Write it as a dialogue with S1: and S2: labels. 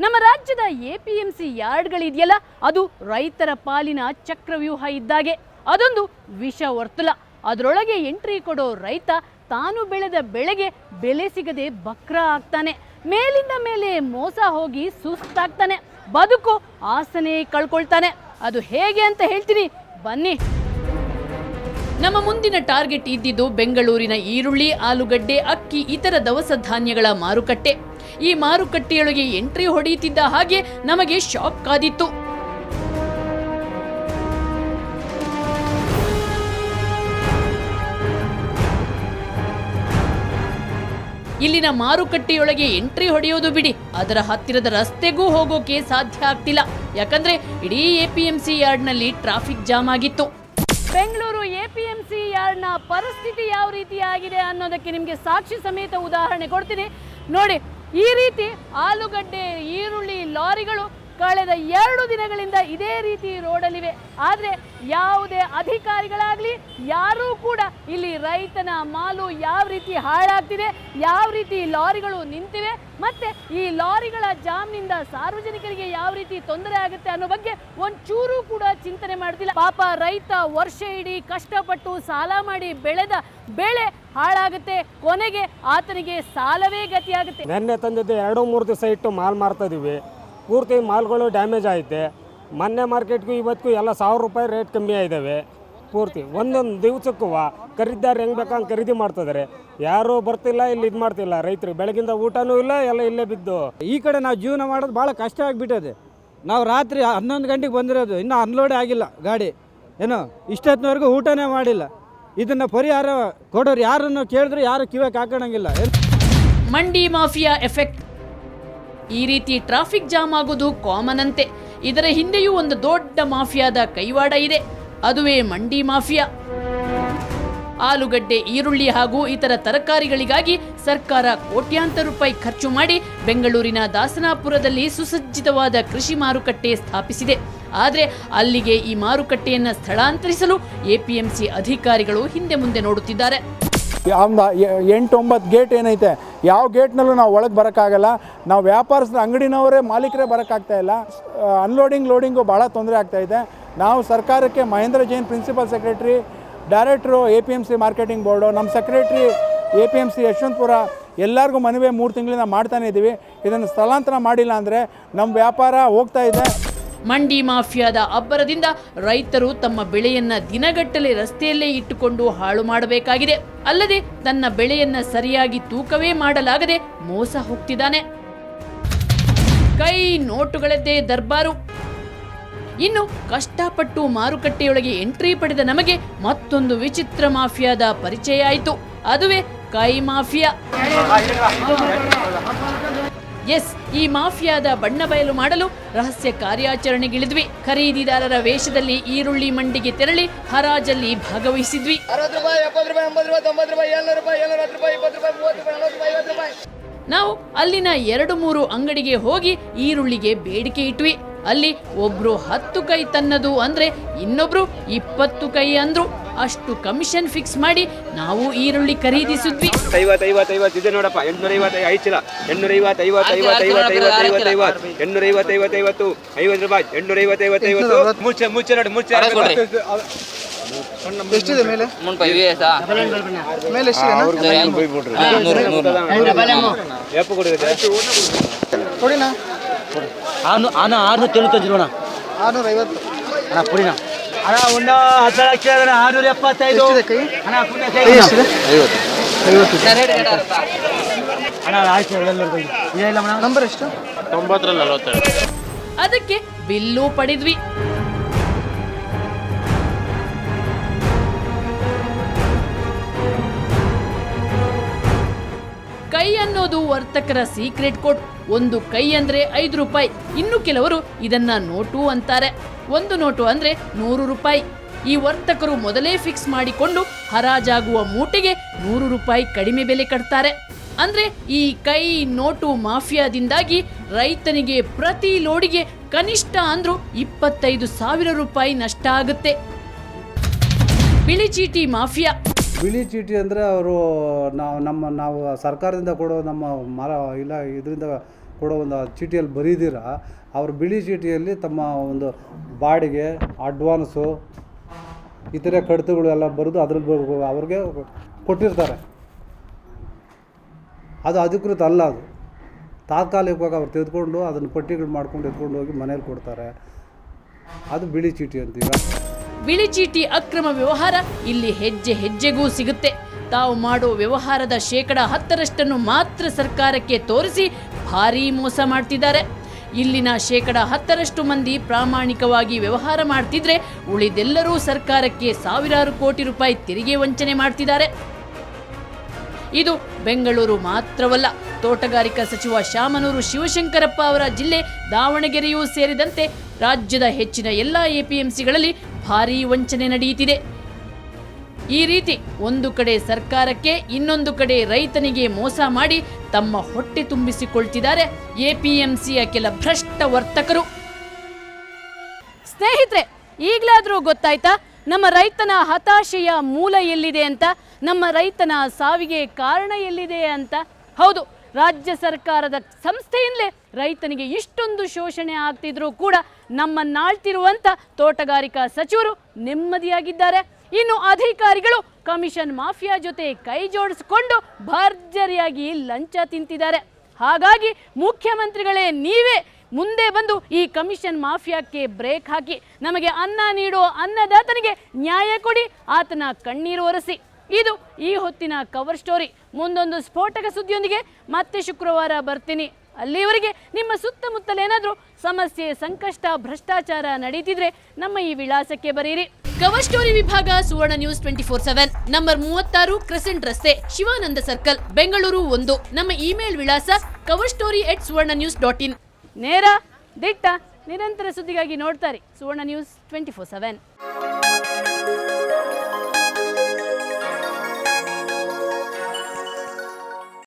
S1: ನಮ್ಮ ರಾಜ್ಯದ ಎಪಿಎಂಸಿ ಯಾರ್ಡ್ಗಳಿದೆಯಲ್ಲ ಅದು ರೈತರ ಪಾಲಿನ ಚಕ್ರವ್ಯೂಹ ಇದ್ದಾಗೆ. ಅದೊಂದು ವಿಷ ವರ್ತುಲ. ಅದರೊಳಗೆ ಎಂಟ್ರಿ ಕೊಡೋ ರೈತ ತಾನು ಬೆಳೆದ ಬೆಳೆಗೆ ಬೆಲೆ ಸಿಗದೆ ಬಕ್ರ ಆಗ್ತಾನೆ. ಮೇಲಿಂದ ಮೇಲೆ ಮೋಸ ಹೋಗಿ ಸುಸ್ತಾಗ್ತಾನೆ. ಬದುಕು ಆಸನೆ ಕಳ್ಕೊಳ್ತಾನೆ. ಅದು ಹೇಗೆ ಅಂತ ಹೇಳ್ತೀನಿ, ಬನ್ನಿ. ನಮ್ಮ ಮುಂದಿನ ಟಾರ್ಗೆಟ್ ಇದ್ದಿದ್ದು ಬೆಂಗಳೂರಿನ ಈರುಳ್ಳಿ, ಆಲೂಗಡ್ಡೆ, ಅಕ್ಕಿ, ಇತರ ದವಸ ಧಾನ್ಯಗಳ ಮಾರುಕಟ್ಟೆ. ಈ ಮಾರುಕಟ್ಟೆಯೊಳಗೆ ಎಂಟ್ರಿ ಹೊಡೆಯುತ್ತಿದ್ದ ಹಾಗೆ ನಮಗೆ ಶಾಕ್ ಕಾದಿತ್ತು. ಇಲ್ಲಿನ ಮಾರುಕಟ್ಟೆಯೊಳಗೆ ಎಂಟ್ರಿ ಹೊಡೆಯೋದು ಬಿಡಿ, ಅದರ ಹತ್ತಿರದ ರಸ್ತೆಗೂ ಹೋಗೋಕೆ ಸಾಧ್ಯ ಆಗ್ತಿಲ್ಲ. ಯಾಕಂದ್ರೆ ಇಡೀ ಎಪಿಎಂಸಿ ಯಾರ್ಡ್ನಲ್ಲಿ ಟ್ರಾಫಿಕ್ ಜಾಮ್ ಆಗಿತ್ತು. ಬೆಂಗಳೂರು ಎಪಿಎಂಸಿ ಯಾರ್ಡ್ನ ಪರಿಸ್ಥಿತಿ ಯಾವ ರೀತಿ ಆಗಿದೆ ಅನ್ನೋದಕ್ಕೆ ನಿಮಗೆ ಸಾಕ್ಷಿ ಸಮೇತ ಉದಾಹರಣೆ ಕೊಡ್ತೀನಿ ನೋಡಿ. ಈ ರೀತಿ ಆಲೂಗಡ್ಡೆ, ಈರುಳ್ಳಿ ಲಾರಿಗಳು ಕಳೆದ 2 ದಿನಗಳಿಂದ ಇದೇ ರೀತಿ ರೋಡಲ್ಲಿವೆ. ಆದರೆ ಯಾವುದೇ ಅಧಿಕಾರಿಗಳಾಗಲಿ ಯಾರೂ ಕೂಡ ಇಲ್ಲಿ ರೈತನ ಮಾಲು ಯಾವ ರೀತಿ ಹಾಳಾಗ್ತಿದೆ, ಯಾವ ರೀತಿ ಲಾರಿಗಳು ನಿಂತಿವೆ, ಮತ್ತೆ ಈ ಲಾರಿಗಳ ಜಾಮ್ನಿಂದ ಸಾರ್ವಜನಿಕರಿಗೆ ಯಾವ ರೀತಿ ತೊಂದರೆ ಆಗುತ್ತೆ ಅನ್ನೋ ಬಗ್ಗೆ ಒಂಚೂರು ಕೂಡ ಚಿಂತನೆ ಮಾಡ್ತಿಲ್ಲ. ಪಾಪ ರೈತ ವರ್ಷ ಇಡೀ ಕಷ್ಟಪಟ್ಟು ಸಾಲ ಮಾಡಿ ಬೆಳೆದ ಬೆಳೆ ಹಾಳಾಗುತ್ತೆ. ಕೊನೆಗೆ ಆತನಿಗೆ ಸಾಲವೇ ಗತಿಯಾಗುತ್ತೆ.
S2: ನೆನ್ನೆ ತಂದಿದ್ದು 2-3 ದಿವಸ ಇಟ್ಟು ಮಾಲ್ ಮಾರ್ತಾ ಇದೀವಿ. ಪೂರ್ತಿ ಮಾಲ್ಗಳು ಡ್ಯಾಮೇಜ್ ಆಯಿತೆ. ಮೊನ್ನೆ ಮಾರ್ಕೆಟ್ಗೂ ಇವತ್ತಿಗೂ ಎಲ್ಲ 1000 ರೂಪಾಯಿ ರೇಟ್ ಕಮ್ಮಿ ಆಗಿದ್ದಾವೆ. ಪೂರ್ತಿ ಒಂದೊಂದು ದಿವಸಕ್ಕೂ ಖರೀದಿದಾರ ಹೆಂಗೆ ಬೇಕಂಗೆ ಖರೀದಿ ಮಾಡ್ತಿದ್ದಾರೆ. ಯಾರೂ ಬರ್ತಿಲ್ಲ, ಇಲ್ಲಿ ಇದು ಮಾಡ್ತಿಲ್ಲ. ರೈತರು ಬೆಳಗಿಂದ ಊಟನೂ ಇಲ್ಲ, ಎಲ್ಲ ಇಲ್ಲೇ ಬಿದ್ದು.
S3: ಈ ಕಡೆ ನಾವು ಜೀವನ ಮಾಡೋದು ಭಾಳ ಕಷ್ಟ ಆಗಿಬಿಟ್ಟದೆ. ನಾವು ರಾತ್ರಿ 11 ಗಂಟೆಗೆ ಬಂದಿರೋದು, ಇನ್ನೂ ಅನ್ಲೋಡೇ ಆಗಿಲ್ಲ ಗಾಡಿ. ಏನೋ ಇಷ್ಟೊತ್ತಿನವರೆಗೂ ಊಟನೇ ಮಾಡಿಲ್ಲ. ಇದನ್ನು ಪರಿಹಾರ ಕೊಡೋರು ಯಾರನ್ನು ಕೇಳಿದ್ರು ಯಾರು ಕಿವಿಗೆ ಹಾಕೋಣಂಗಿಲ್ಲ.
S1: ಮಂಡಿ ಮಾಫಿಯಾ ಎಫೆಕ್ಟ್. ಈ ರೀತಿ ಟ್ರಾಫಿಕ್ ಜಾಮ್ ಆಗೋದು ಕಾಮನ್ ಅಂತೆ. ಇದರ ಹಿಂದೆಯೂ ಒಂದು ದೊಡ್ಡ ಮಾಫಿಯಾದ ಕೈವಾಡ ಇದೆ. ಅದುವೇ ಮಂಡಿ ಮಾಫಿಯಾ. ಆಲೂಗಡ್ಡೆ, ಈರುಳ್ಳಿ ಹಾಗೂ ಇತರ ತರಕಾರಿಗಳಿಗಾಗಿ ಸರ್ಕಾರ ಕೋಟ್ಯಾಂತರ ರೂಪಾಯಿ ಖರ್ಚು ಮಾಡಿ ಬೆಂಗಳೂರಿನ ದಾಸನಾಪುರದಲ್ಲಿ ಸುಸಜ್ಜಿತವಾದ ಕೃಷಿ ಮಾರುಕಟ್ಟೆ ಸ್ಥಾಪಿಸಿದೆ. ಆದರೆ ಅಲ್ಲಿಗೆ ಈ ಮಾರುಕಟ್ಟೆಯನ್ನು ಸ್ಥಳಾಂತರಿಸಲು ಎಪಿಎಂಸಿ ಅಧಿಕಾರಿಗಳು ಹಿಂದೆ ಮುಂದೆ ನೋಡುತ್ತಿದ್ದಾರೆ.
S4: 8-9 ಗೇಟ್ ಏನೈತೆ, ಯಾವ ಗೇಟ್ನಲ್ಲೂ ನಾವು ಒಳಗೆ ಬರೋಕ್ಕಾಗಲ್ಲ. ನಾವು ವ್ಯಾಪಾರಸ್ಥರ ಅಂಗಡಿನವರೇ ಮಾಲೀಕರೇ ಬರೋಕ್ಕಾಗ್ತಾ ಇಲ್ಲ. ಅನ್ಲೋಡಿಂಗ್ ಲೋಡಿಂಗು ಭಾಳ ತೊಂದರೆ ಆಗ್ತಾಯಿದೆ. ನಾವು ಸರ್ಕಾರಕ್ಕೆ ಮಹೇಂದ್ರ ಜೈನ್ ಪ್ರಿನ್ಸಿಪಲ್ ಸೆಕ್ರೆಟ್ರಿ, ಡೈರೆಕ್ಟ್ರು ಎಪಿಎಂಸಿ ಮಾರ್ಕೆಟಿಂಗ್ ಬೋರ್ಡು, ನಮ್ಮ ಸೆಕ್ರೆಟ್ರಿ ಎಪಿಎಂಸಿ ಯಶವಂತಪುರ ಎಲ್ಲರಿಗೂ ಮನವಿ 3 ತಿಂಗಳಿಂದ ಮಾಡ್ತಾನೆ ಇದ್ದೀವಿ. ಇದನ್ನು ಸ್ಥಳಾಂತರ ಮಾಡಿಲ್ಲ ಅಂದರೆ ನಮ್ಮ ವ್ಯಾಪಾರ ಹೋಗ್ತಾ ಇದೆ.
S1: ಮಂಡಿ ಮಾಫಿಯಾದ ಅಬ್ಬರದಿಂದ ರೈತರು ತಮ್ಮ ಬೆಳೆಯನ್ನ ದಿನಗಟ್ಟಲೆ ರಸ್ತೆಯಲ್ಲೇ ಇಟ್ಟುಕೊಂಡು ಹಾಳು ಮಾಡಬೇಕಾಗಿದೆ. ಅಲ್ಲದೆ ತನ್ನ ಬೆಳೆಯನ್ನ ಸರಿಯಾಗಿ ತೂಕವೇ ಮಾಡಲಾಗದೆ ಮೋಸ ಹೋಗ್ತಿದ್ದಾನೆ. ಕೈ ನೋಟುಗಳದ್ದೇ ದರ್ಬಾರು. ಇನ್ನು ಕಷ್ಟಪಟ್ಟು ಮಾರುಕಟ್ಟೆಯೊಳಗೆ ಎಂಟ್ರಿ ಪಡೆದ ನಮಗೆ ಮತ್ತೊಂದು ವಿಚಿತ್ರ ಮಾಫಿಯಾದ ಪರಿಚಯ ಆಯಿತು. ಅದುವೇ ಕೈ ಮಾಫಿಯಾ. ಎಸ್, ಈ ಮಾಫಿಯಾದ ಬಣ್ಣ ಬಯಲು ಮಾಡಲು ರಹಸ್ಯ ಕಾರ್ಯಾಚರಣೆಗಿಳಿದ್ವಿ. ಖರೀದಿದಾರರ ವೇಷದಲ್ಲಿ ಈರುಳ್ಳಿ ಮಂಡಿಗೆ ತೆರಳಿ ಹರಾಜಲ್ಲಿ ಭಾಗವಹಿಸಿದ್ವಿ. ನಾವು ಅಲ್ಲಿನ 2-3 ಅಂಗಡಿಗೆ ಹೋಗಿ ಈರುಳ್ಳಿಗೆ ಬೇಡಿಕೆ ಇಟ್ವಿ. ಅಲ್ಲಿ ಒಬ್ರು 10 ಕೈ ತನ್ನದು ಅಂದ್ರೆ ಇನ್ನೊಬ್ರು 20 ಕೈ ಅಂದ್ರು. ಅಷ್ಟು ಕಮಿಷನ್ ಫಿಕ್ಸ್ ಮಾಡಿ ನಾವು ಈರುಳ್ಳಿ ಖರೀದಿಸಿದ್ವಿ.
S5: 50 ಇದೆ ನೋಡಪ್ಪ, 850 5 ಚೀಲ, 850 50 50 50 850 50 ರೂಪಾಯಿ, 850 ಮುಚ್ಚೆ ನೋಡಿ, ಮುಚ್ಚೆ
S6: ಎಷ್ಟಿದೆ ಮೇಲೆ ಮೇಲೆ ಎಷ್ಟಿದೆ ಕೊಡಿನಾ?
S3: 695 ಅಣ್ಣ,
S6: 650
S3: ಅಣ್ಣ ಕೊಡಿನಾ ಅಣ್ಣ. ಒಂದು 10 ಲಕ್ಷ 675 ಅಣ್ಣ. ಅಣ್ಣ ಆಯ್ತು,
S6: ನಂಬರ್ ಎಷ್ಟು?
S5: 90
S1: ಅದಕ್ಕೆ ಬಿಲ್ಲು ಪಡೆದ್ವಿ. ಕೈ ಅನ್ನೋದು ವರ್ತಕರ ಸೀಕ್ರೆಟ್ ಕೋಡ್. ಒಂದು ಕೈ ಅಂದ್ರೆ 5 ರೂಪಾಯಿ. ಇನ್ನು ಕೆಲವರು ಇದನ್ನ ನೋಟು ಅಂತಾರೆ. ಒಂದು ನೋಟು ಅಂದ್ರೆ 100 ರೂಪಾಯಿ. ಈ ವರ್ತಕರು ಮೊದಲೇ ಫಿಕ್ಸ್ ಮಾಡಿಕೊಂಡು ಹರಾಜಾಗುವ ಮೂಟೆಗೆ 100 ರೂಪಾಯಿ ಕಡಿಮೆ ಬೆಲೆ ಕಟ್ತಾರೆ. ಅಂದ್ರೆ ಈ ಕೈ ನೋಟು ಮಾಫಿಯಾದಿಂದಾಗಿ ರೈತನಿಗೆ ಪ್ರತಿ ಲೋಡಿಗೆ ಕನಿಷ್ಠ ಅಂದ್ರೂ 25,000 ರೂಪಾಯಿ ನಷ್ಟ ಆಗುತ್ತೆ. ಬಿಳಿ ಚೀಟಿ ಮಾಫಿಯಾ.
S7: ಬಿಳಿ ಚೀಟಿ ಅಂದರೆ ಅವರು ನಾವು ಸರ್ಕಾರದಿಂದ ಕೊಡೋ ನಮ್ಮ ಇದರಿಂದ ಕೊಡೋ ಒಂದು ಚೀಟಿಯಲ್ಲಿ ಬರೀದಿರ ಅವ್ರ ಬಿಳಿ ಚೀಟಿಯಲ್ಲಿ ತಮ್ಮ ಒಂದು ಬಾಡಿಗೆ ಅಡ್ವಾನ್ಸು ಇತರೆ ಕಡಿತಗಳು ಎಲ್ಲ ಬರೆದು ಅವ್ರಿಗೆ ಕೊಟ್ಟಿರ್ತಾರೆ. ಅದು ಅಧಿಕೃತ ಅಲ್ಲ, ಅದು ತಾತ್ಕಾಲಿಕವಾಗಿ ಅವ್ರು ತೆಗೆದುಕೊಂಡು ಅದನ್ನು ಪಟ್ಟಿಗಳು ಮಾಡ್ಕೊಂಡು ಎತ್ಕೊಂಡು ಹೋಗಿ ಮನೇಲಿ ಕೊಡ್ತಾರೆ. ಅದು ಬಿಳಿ ಚೀಟಿ ಅಂತೀವಿ.
S1: ಬಿಳಿ ಚೀಟಿ ಅಕ್ರಮ ವ್ಯವಹಾರ ಇಲ್ಲಿ ಹೆಜ್ಜೆ ಹೆಜ್ಜೆಗೂ ಸಿಗುತ್ತೆ. ತಾವು ಮಾಡೋ ವ್ಯವಹಾರದ 10% ಮಾತ್ರ ಸರ್ಕಾರಕ್ಕೆ ತೋರಿಸಿ ಭಾರೀ ಮೋಸ ಮಾಡ್ತಿದ್ದಾರೆ. ಇಲ್ಲಿನ 10% ಮಂದಿ ಪ್ರಾಮಾಣಿಕವಾಗಿ ವ್ಯವಹಾರ ಮಾಡ್ತಿದ್ರೆ ಉಳಿದೆಲ್ಲರೂ ಸರ್ಕಾರಕ್ಕೆ ಸಾವಿರಾರು ಕೋಟಿ ರೂಪಾಯಿ ತೆರಿಗೆ ವಂಚನೆ ಮಾಡ್ತಿದ್ದಾರೆ. ಇದು ಬೆಂಗಳೂರು ಮಾತ್ರವಲ್ಲ, ತೋಟಗಾರಿಕಾ ಸಚಿವ ಶಾಮನೂರು ಶಿವಶಂಕರಪ್ಪ ಅವರ ಜಿಲ್ಲೆ ದಾವಣಗೆರೆಯೂ ಸೇರಿದಂತೆ ರಾಜ್ಯದ ಹೆಚ್ಚಿನ ಎಲ್ಲ ಎಪಿಎಂಸಿಗಳಲ್ಲಿ ಭಾರೀ ವಂಚನೆ ನಡೆಯುತ್ತಿದೆ. ಈ ರೀತಿ ಒಂದು ಕಡೆ ಸರ್ಕಾರಕ್ಕೆ, ಇನ್ನೊಂದು ಕಡೆ ರೈತನಿಗೆ ಮೋಸ ಮಾಡಿ ತಮ್ಮ ಹೊಟ್ಟೆ ತುಂಬಿಸಿಕೊಳ್ತಿದ್ದಾರೆ ಎಪಿಎಂಸಿಯ ಕೆಲ ಭ್ರಷ್ಟ ವರ್ತಕರು. ಸ್ನೇಹಿತರೆ, ಈಗಲಾದರೂ ಗೊತ್ತಾಯ್ತಾ ನಮ್ಮ ರೈತನ ಹತಾಶೆಯ ಮೂಲ ಎಲ್ಲಿದೆ ಅಂತ, ನಮ್ಮ ರೈತನ ಸಾವಿಗೆ ಕಾರಣ ಎಲ್ಲಿದೆ ಅಂತ? ಹೌದು, ರಾಜ್ಯ ಸರ್ಕಾರದ ಸಂಸ್ಥೆಯಿಂದಲೇ ರೈತನಿಗೆ ಇಷ್ಟೊಂದು ಶೋಷಣೆ ಆಗ್ತಿದ್ರೂ ಕೂಡ ನಮ್ಮನ್ನಾಳ್ತಿರುವಂಥ ತೋಟಗಾರಿಕಾ ಸಚಿವರು ನೆಮ್ಮದಿಯಾಗಿದ್ದಾರೆ. ಇನ್ನು ಅಧಿಕಾರಿಗಳು ಕಮಿಷನ್ ಮಾಫಿಯಾ ಜೊತೆ ಕೈ ಜೋಡಿಸಿಕೊಂಡು ಭರ್ಜರಿಯಾಗಿ ಲಂಚ ತಿಂತಿದ್ದಾರೆ. ಹಾಗಾಗಿ ಮುಖ್ಯಮಂತ್ರಿಗಳೇ ನೀವೇ ಮುಂದೆ ಬಂದು ಈ ಕಮಿಷನ್ ಮಾಫಿಯಾಕ್ಕೆ ಬ್ರೇಕ್ ಹಾಕಿ ನಮಗೆ ಅನ್ನ ನೀಡೋ ಅನ್ನದಾತನಿಗೆ ನ್ಯಾಯ ಕೊಡಿ, ಆತನ ಕಣ್ಣೀರು ಒರೆಸಿ. ಇದು ಈ ಹೊತ್ತಿನ ಕವರ್ ಸ್ಟೋರಿ. ಮುಂದೊಂದು ಸ್ಫೋಟಕ ಸುದ್ದಿಯೊಂದಿಗೆ ಮತ್ತೆ ಶುಕ್ರವಾರ ಬರ್ತೀನಿ. ಅಲ್ಲಿವರೆಗೆ ನಿಮ್ಮ ಸುತ್ತಮುತ್ತಲೇನಾದರೂ ಸಮಸ್ಯೆ, ಸಂಕಷ್ಟ, ಭ್ರಷ್ಟಾಚಾರ ನಡೀತಿದ್ರೆ ನಮ್ಮ ಈ ವಿಳಾಸಕ್ಕೆ ಬರೀರಿ. ಕವರ್ ಸ್ಟೋರಿ ವಿಭಾಗ ಸುವರ್ಣ ನ್ಯೂಸ್ 24/7, ನಂಬರ್ 36 ಕ್ರೆಸೆಂಟ್ ರಸ್ತೆ, ಶಿವಾನಂದ ಸರ್ಕಲ್, ಬೆಂಗಳೂರು 1. ನಮ್ಮ ಇಮೇಲ್ ವಿಳಾಸ coverstory@suvarnanews.in. ನೇರ, ದಿಟ್ಟ, ನಿರಂತರ ಸುದ್ದಿಗಾಗಿ ನೋಡ್ತಾರೆ ಸುವರ್ಣ ನ್ಯೂಸ್ 24/7.